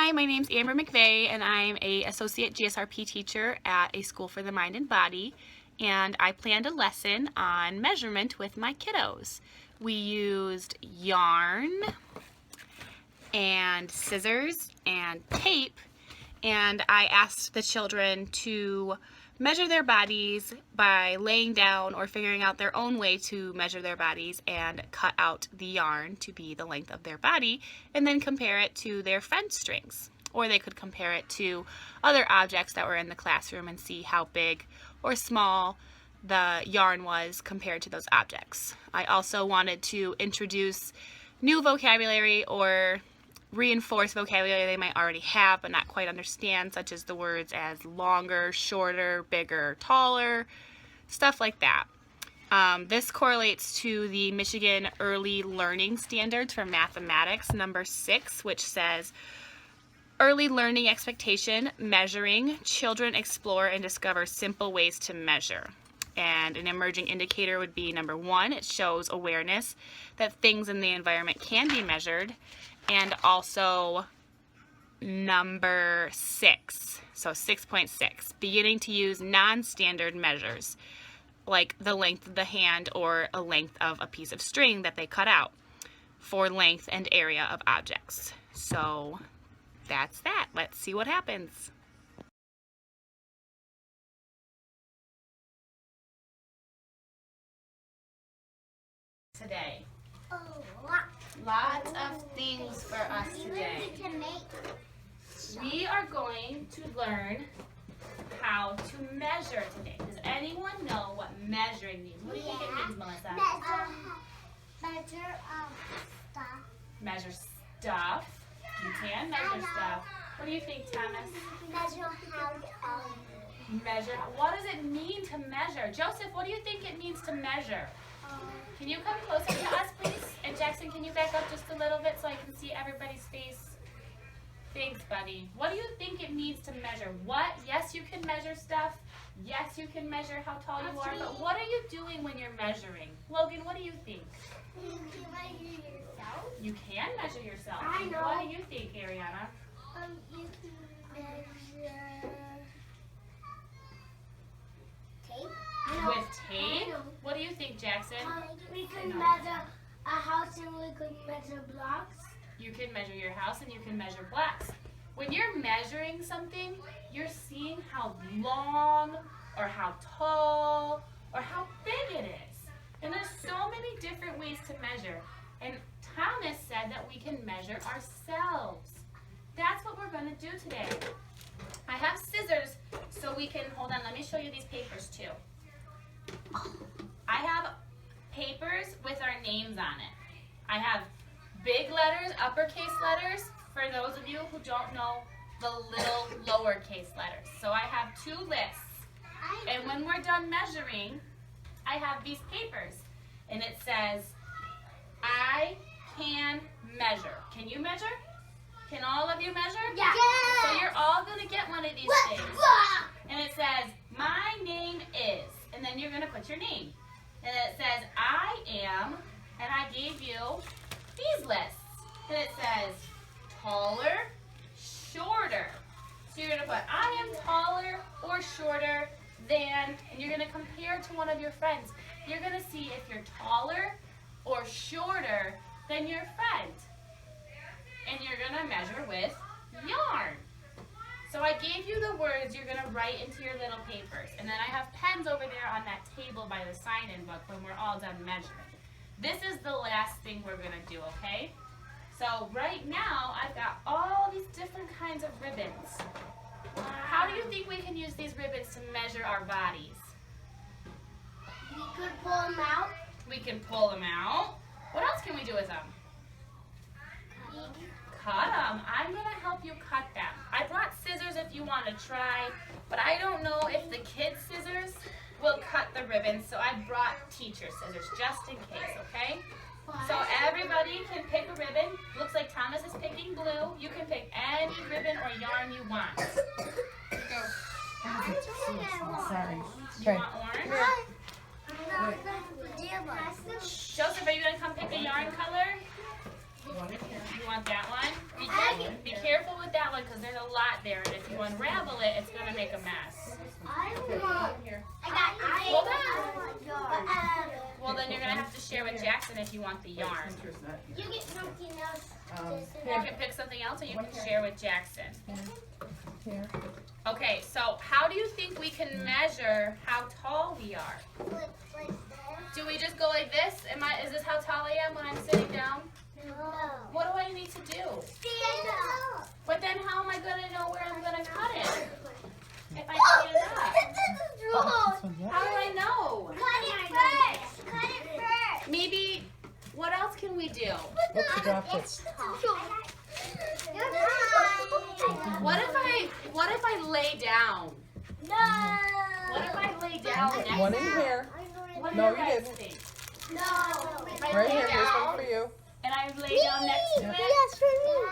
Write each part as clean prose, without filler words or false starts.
Hi, my name's Amber McVeigh, and I'm a associate GSRP teacher at a school for the mind and body, and I planned a lesson on measurement with my kiddos. We used yarn and scissors and tape, and I asked the children to measure their bodies by laying down or figuring out their own way to measure their bodies and cut out the yarn to be the length of their body and then compare it to their friend's strings. Or they could compare it to other objects that were in the classroom and see how big or small the yarn was compared to those objects. I also wanted to introduce new vocabulary or reinforce vocabulary they might already have but not quite understand, such as the words as longer, shorter, bigger, taller, stuff like that. This correlates to the Michigan Early Learning Standards for Mathematics, number 6, which says, early learning expectation, measuring, children explore and discover simple ways to measure. And an emerging indicator would be number 1, it shows awareness that things in the environment can be measured. And also number 6, so 6.6, beginning to use non-standard measures like the length of the hand or a length of a piece of string that they cut out for length and area of objects. So that's that. Let's see what happens. Today. Lots of things for us today. We are going to learn how to measure today. Does anyone know what measuring means? What do you think it means, Melissa? Measure stuff. Measure stuff. You can measure stuff. What do you think, Thomas? Measure how Measure. What does it mean to measure? Joseph, what do you think it means to measure? Can you come closer to us, please? And Jackson, can you back up just a little bit so I can see everybody's face? Thanks, buddy. What do you think it means to measure? What? Yes, you can measure stuff. Yes, you can measure how tall you are. But what are you doing when you're measuring? Logan, what do you think? you can measure yourself. You can measure yourself. I know. What do you think, Ariana? You can measure tape. With tape? What do you think, Jackson? We can measure a house and we can measure blocks. You can measure your house and you can measure blocks. When you're measuring something, you're seeing how long or how tall or how big it is. And there's so many different ways to measure. And Thomas said that we can measure ourselves. That's what we're going to do today. I have scissors so we can, hold on, let me show you these papers too. I have papers with our names on it. I have big letters, uppercase letters, for those of you who don't know the little lowercase letters. So I have 2 lists. And when we're done measuring, I have these papers. And it says, I can measure. Can you measure? Can all of you measure? Yeah. So you're all going to get one of these things. And it says, my name is, and then you're going to put your name. And it says, I am, and I gave you these lists. And it says, taller, shorter. So you're going to put, I am taller or shorter than, and you're going to compare to one of your friends. You're going to see if you're taller or shorter than your friend. And you're going to measure with yarn. So I gave you the words you're going to write into your little papers. And then I have pens over there on that table by the sign-in book when we're all done measuring. This is the last thing we're going to do, okay? So right now, I've got all these different kinds of ribbons. How do you think we can use these ribbons to measure our bodies? We could pull them out. We can pull them out. What else can we do with them? Cut them. I'm going to help you cut them. I brought scissors if you want to try, but I don't know if the kids' scissors will cut the ribbons, so I brought teacher scissors just in case, okay? So everybody can pick a ribbon. Looks like Thomas is picking blue. You can pick any ribbon or yarn you want. Sorry. You want orange? Joseph, are you going to come pick a yarn color? You want that one? Be careful with that unraveling because there's a lot there, and if you unravel it, it's gonna make a mess. Hold on. Well, then you're gonna have to share with Jackson if you want the yarn. You get something else. You can pick something else, or you can share with Jackson. Here. Okay, so how do you think we can measure how tall we are? Do we just go like this? Is this how tall I am when I'm sitting down? What do I need to do? Stand up. But then how am I gonna know where I'm gonna cut it? If I stand up. How do I know? Cut it first. Cut it first. Maybe, what else can we do? Whoops, you dropped it. What if I lay down? No. What if I lay down next One in to here. What do No, you you guys didn't. think? No. If I Right lay here, here's down one for you. and I lay down next to it, Yes, for me.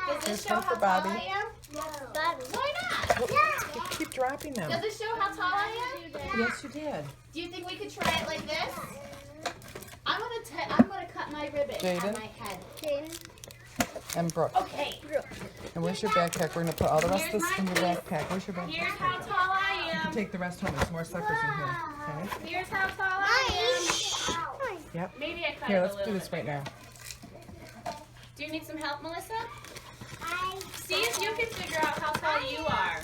does Here's this show one how for tall Bobby. I am? No. Why not? You keep dropping them. Does it show how tall I am? Yes, you did. Do you think we could try it like this? I'm gonna cut my ribbon Jaden? on my head. And Brooke. Okay. And where's your backpack? We're going to put all the rest of this in your backpack. Where's your Here's backpack? how tall I am. Take the rest home. There's more suckers in here. Okay? Here's how tall I am. Yep. Maybe I cut Here, it a let's little do this bit right now. Do you need some help, Melissa? See if you can figure out how tall you are.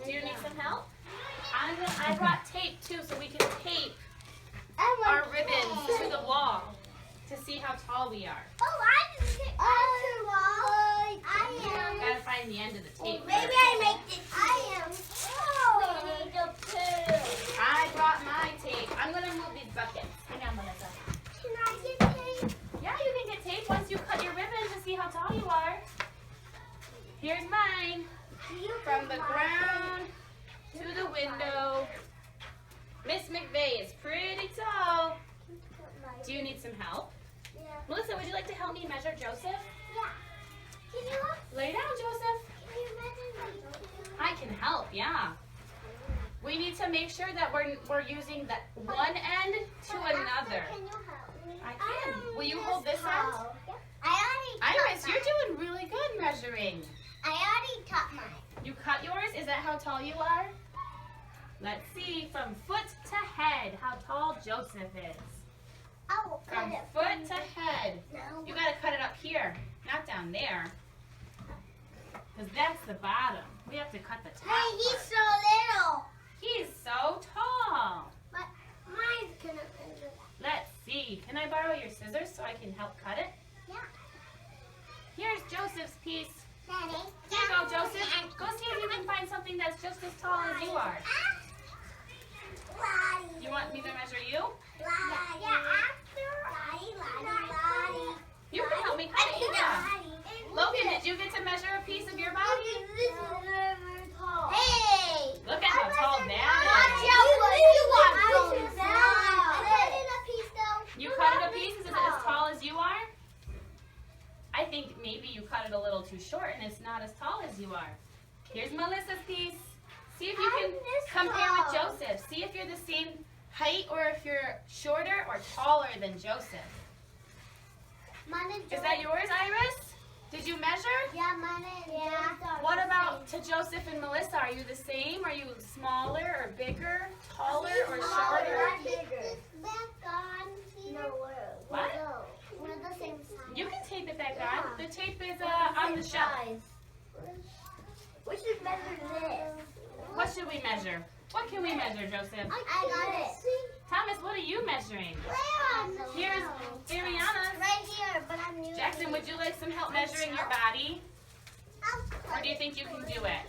Do you need some help? I brought tape too, so we can tape our ribbons to the wall to see how tall we are. Gotta find the end of the tape. Maybe I make this. I am. I brought my tape. I'm gonna move these buckets. Hang on, Melissa. Can I get tape? Yeah, you can get tape once you cut your ribbon to see how tall you are. Here's mine. From the ground to the window. Miss McVeigh is pretty tall. Do you need some help? Yeah. Melissa, would you like to help me measure Joseph? Yeah. Can you help? Lay down, Joseph. Can you measure me? I can help, yeah. We need to make sure that we're using the one end to another. Can you help me? I can. Will you hold this end? Iris, Iris, you're doing really good measuring. I already cut mine. You cut yours? Is that how tall you are? Let's see, from foot to head, how tall Joseph is. I will cut From it. foot to head. No. You gotta cut it up here, not down there. Because that's the bottom. We have to cut the top Hey, he's part. so little. He's so tall. But mine's gonna measure that. Let's see. Can I borrow your scissors so I can help cut it? Yeah. Here's Joseph's piece. Daddy. Here you go, Joseph. Go see if you can find something that's just as tall as you are. You want me to measure you? You can help me cut it, yeah. Logan, did you get to measure a piece of your body? Hey! Look at how tall that is. You cut it a piece? Is it as tall as you are? I think maybe you cut it a little too short and it's not as tall as you are. Here's Melissa's piece. See if you can compare with Joseph. See if you're the same height or if you're shorter or taller than Joseph. Is that yours, Iris? Did you measure? Yeah, mine is. Yeah. What about to Joseph and Melissa? Are you the same? Are you smaller or bigger, taller or shorter? What? We're the same size. You can tape it back on. The tape is on the shelf. We should measure this. What should we measure? What can we measure, Joseph? I got it. Thomas, what are you measuring? Here's Ariana's. Right here, but I'm new. Jackson, would you like some help measuring your body? Or do you think you can do it?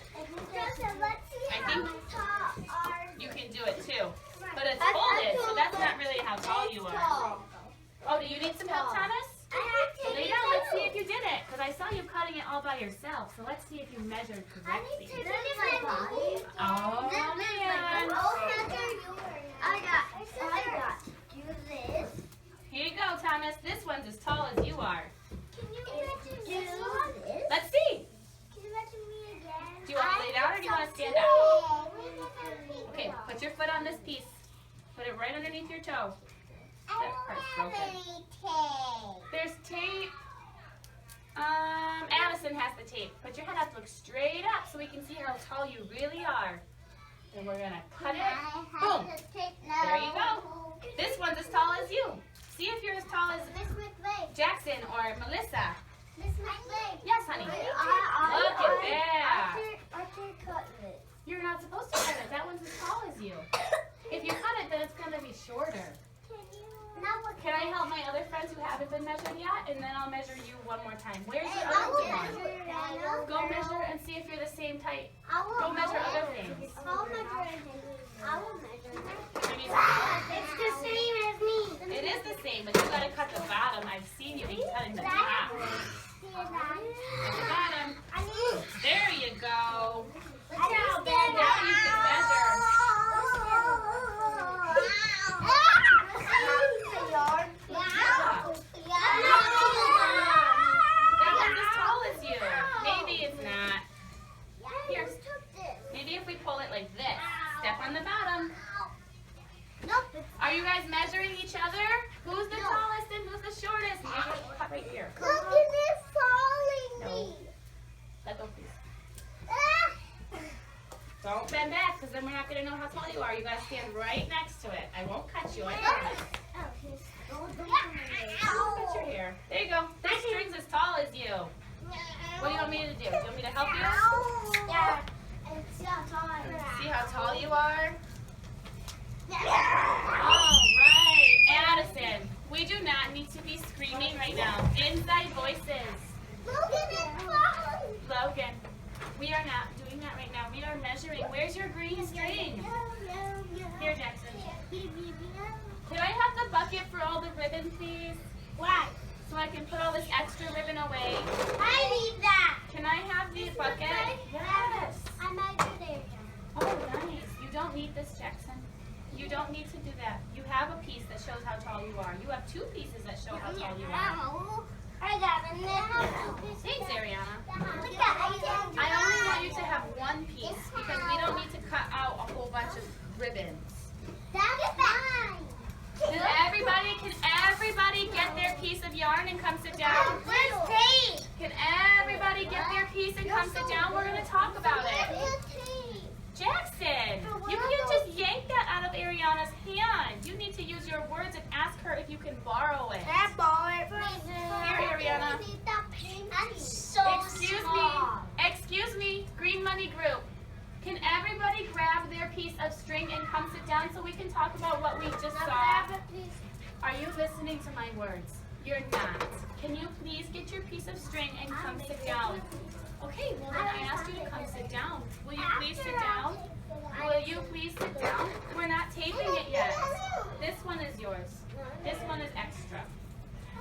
Joseph, let's see I how think- tall are You can do it too. But it's folded, so that's not really how tall you are. Oh, do you need some help, Thomas? Lay down, let's see if you did it. Because I saw you cutting it all by yourself. So let's see if you measured correctly. Oh, man. I got. Do this. Here you go, Thomas. This one's as tall as you are. Can you measure this? Let's see. Can you measure me again? Do you want to lay down or do you want to stand up? Okay, put your foot on this piece. Put it right underneath your toe. I That part's don't have broken. any tape. There's tape. Addison has the tape. Put your head up, look straight up so we can see how tall you really are. And we're gonna cut it. Boom. There you go. This one's as tall as you. See if you're as tall as Jackson or Melissa. Yes, honey. Look at that. You're not supposed to cut it. That one's as tall as you. If you cut it, then it's gonna be shorter. Can I help my other friends who haven't been measured yet? And then I'll measure you one more time. Where's your other one? Go measure and see if you're the same height. Go measure other things. I'll measure. Maybe It's the same as me. it is the same, but you gotta cut the bottom. I've seen you be cutting the top. Cut the bottom. There you go. Now you can measure. That one's as tall as you. Maybe it's not. Here. Maybe if we pull it like this. Step on the bottom. Are you guys measuring each other? Who's the tallest and who's the shortest? Measure, cut right here. No. Let go, please. Don't bend back, because then we're not going to know how tall you are. You got to stand right next to it. I won't cut you. I promise. Cut your hair. There you go. This string's as tall as you. What do you want me to do? Do you want me to help you? Yeah. And see how tall I am. See how tall you are? All right. Addison, we do not need to be screaming right now. Inside voices. Logan, we are not doing that right now. We are measuring. Where's your green string? Here, Jackson. Can I have the bucket for all the ribbon, please? Why? So I can put all this extra ribbon away. I need that. Can I have the bucket? Yes. I measured it. Oh, nice. You don't need this, Jackson. You don't need to do that. You have a piece that shows how tall you are. You have two pieces that show how tall you are. I got a little piece. Thanks, Ariana. Look at that. I only want you to have one piece because we don't need to cut out a whole bunch of ribbons. That's fine. Can everybody get their piece of yarn and come sit down? Where's tape? Can everybody get their piece and come sit down? We're going to talk about it. Jackson, you can't just yank that out of Ariana's hand. You need to use your words and ask her if you can borrow it. Can I borrow it? Here, Ariana. That's so Excuse me, Green Money Group. Can everybody grab their piece of string and come sit down so we can talk about what we just saw? Are you listening to my words? You're not. Can you please get your piece of string and come sit down? Okay, well then I asked you to come sit down. Will you please sit down? Will you please sit down? We're not taping it yet. This one is yours. This one is extra.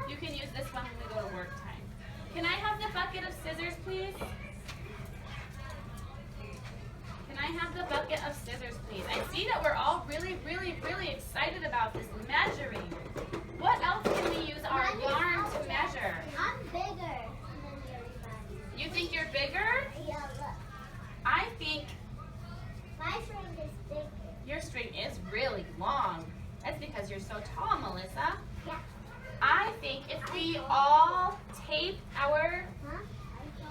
You can use this one when we go to work time. Can I have the bucket of scissors, please? Can I have the bucket of scissors, please? I see that we're all really excited about this measuring. What else can we use our yarn to measure? I'm bigger than everybody. You think you're bigger? Yeah, look. I think My string is bigger. your string is really long. That's because you're so tall, Melissa. Yeah. I think if we all tape our Huh?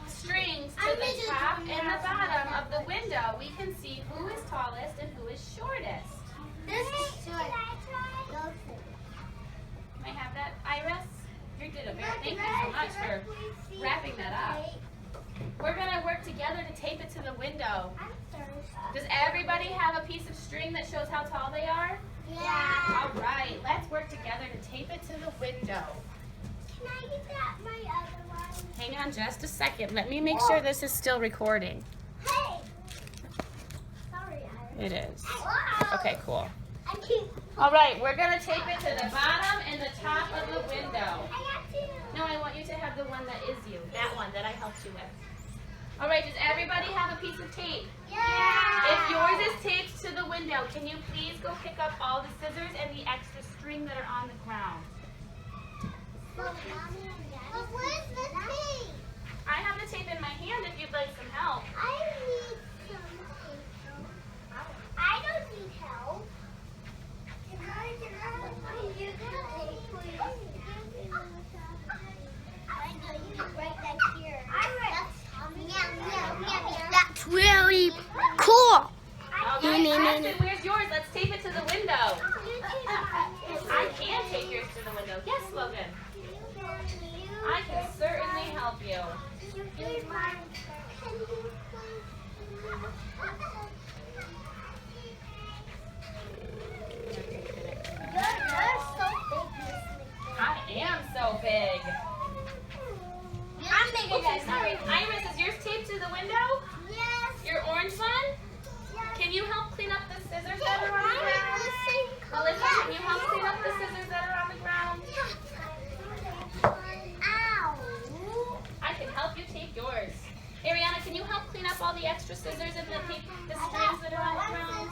strings to the top and the bottom of the window, we can see who is tallest and who is shortest. This is short. Can I try? Can I have that, Iris? You did a very, thank you so much for wrapping that up. We're gonna work together to tape it to the window. I'm thirsty. Does everybody have a piece of string that shows how tall they are? Yeah. All right, let's work together to tape it to the window. Can I get that my other one? Hang on just a second. Let me make sure this is still recording. Hey. Sorry, Iris. It is. Wow. Okay, cool. I keep. All right, we're gonna tape it to the bottom and the top of the window. I got two. No, I want you to have the one that is you. That one that I helped you with. All right, does everybody have a piece of tape? Yeah. If yours is taped to the window, can you please go pick up all the scissors and the extra string that are on the ground? But where's the tape? I have the tape in my hand if you'd like some help. I need some help. I don't need help. Can I use the tape, please? I know you can write that here. I am so big. I'm bigger Okay, than sorry. you. Iris, is yours taped to the window? Yes. Your orange one? Yes. Can you help clean up the scissors that are on the ground? Melissa, can you help clean up the scissors that are on the ground? Ow. I can help you tape yours. Ariana, can you help clean up all the extra scissors and the strings that are on the ground?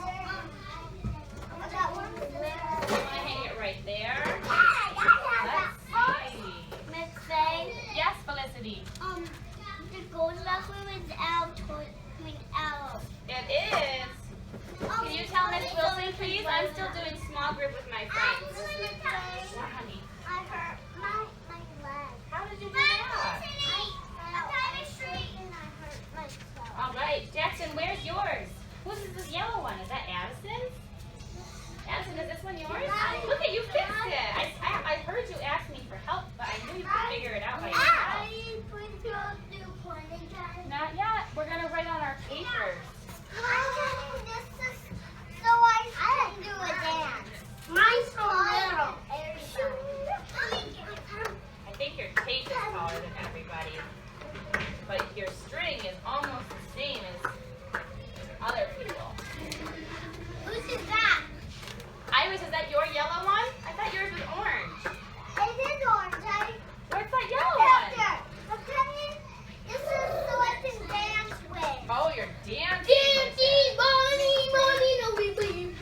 I got one scissor. I'm gonna hang it right there. Let's see. Miss Faye, Yes, Felicity. the gold bathroom is out. Out. It is. Can you tell Miss Wilson, please? I'm still doing small group with my friends. What, honey? I hurt my leg. How did you do that? All right, Jackson, where's yours? Whose is this yellow one? Is that Addison's? Addison, is this one yours? Look at you fixed it. I heard you ask me for help, but I knew you could figure it out by yourself. Not yet. We're gonna write on our papers. Mine's so little. I think your tape is taller than everybody, but your string is almost the same as other people. Whose is that? Iris, is that your yellow one? I thought yours was orange. It is orange. Where's that yellow one? This is so I can dance with. Oh, you're dancing. Dancing, money,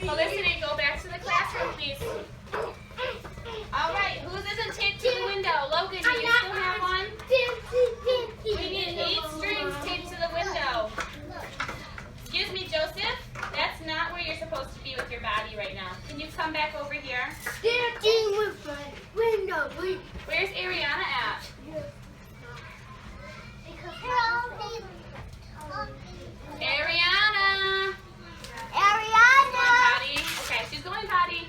Felicity, go back to the classroom, please. All right, whose isn't taped to the window? Logan, do you still have one? We need 8 strings taped to the window. Excuse me, Joseph. That's not where you're supposed to be with your body right now. Can you come back over here? Dancing with my window. Where's Ariana at? Ariana! Ariana! Potty. Okay, she's going potty.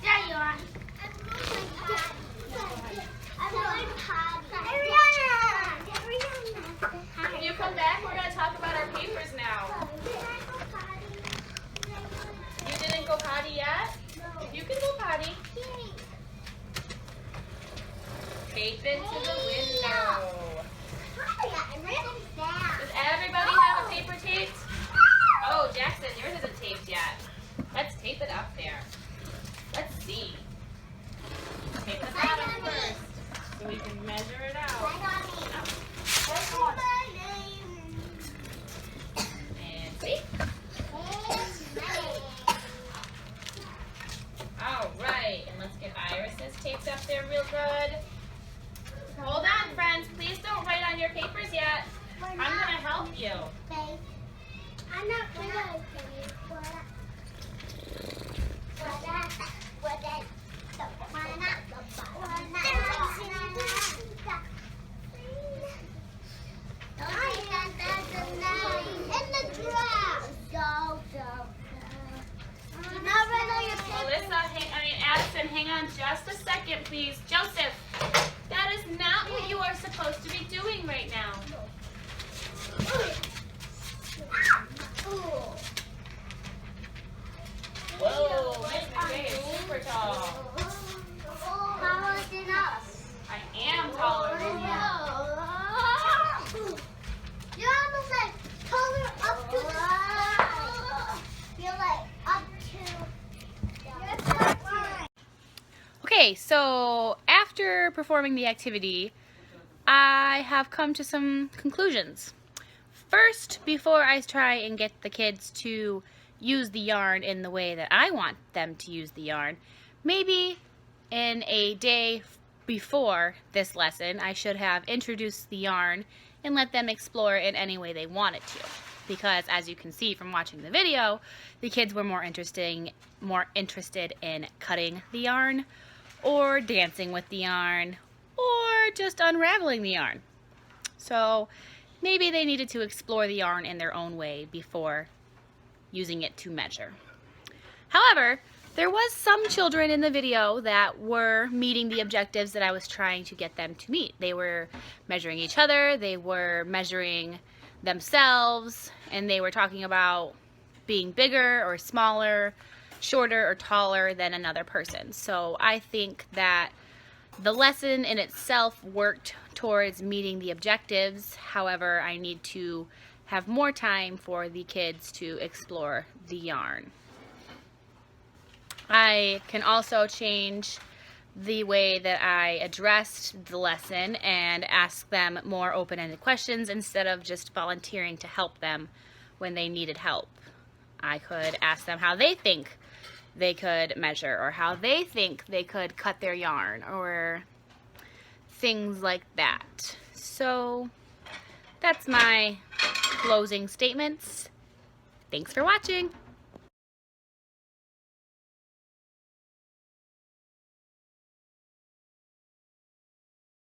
There you are. I'm going potty. Ariana! Can you come back? We're going to talk about our papers now. You didn't go potty yet? You can go potty. Tape it to the window. Does everybody have a paper taped? Oh, Jackson, yours isn't taped yet. Let's tape it up there. Let's see. Tape the bottom first so we can measure it out. And see? All right, and let's get Iris's taped up there real good. Hold on, friends. Please don't write on your papers yet. I'm going to help you. I'm not going to Addison, hang on just a second, please. Joseph, that is not what you are supposed to be doing right now. Whoa, Miss McVay is super tall. I am taller than you. You're almost like taller up to the You're like up to Okay, so after performing the activity, I have come to some conclusions. First, before I try and get the kids to use the yarn in the way that I want them to use the yarn, maybe in a day before this lesson, I should have introduced the yarn and let them explore in any way they wanted to. Because as you can see from watching the video, the kids were more interested in cutting the yarn, or dancing with the yarn, or just unraveling the yarn. So maybe they needed to explore the yarn in their own way before using it to measure. However, There was some children in the video that were meeting the objectives that I was trying to get them to meet. They were measuring each other, they were measuring themselves, and they were talking about being bigger or smaller, shorter or taller than another person. So I think that the lesson in itself worked towards meeting the objectives. However, I need to have more time for the kids to explore the yarn. I can also change the way that I addressed the lesson and ask them more open-ended questions instead of just volunteering to help them when they needed help. I could ask them how they think they could measure, or how they think they could cut their yarn, or things like that. So that's my closing statements. Thanks for watching.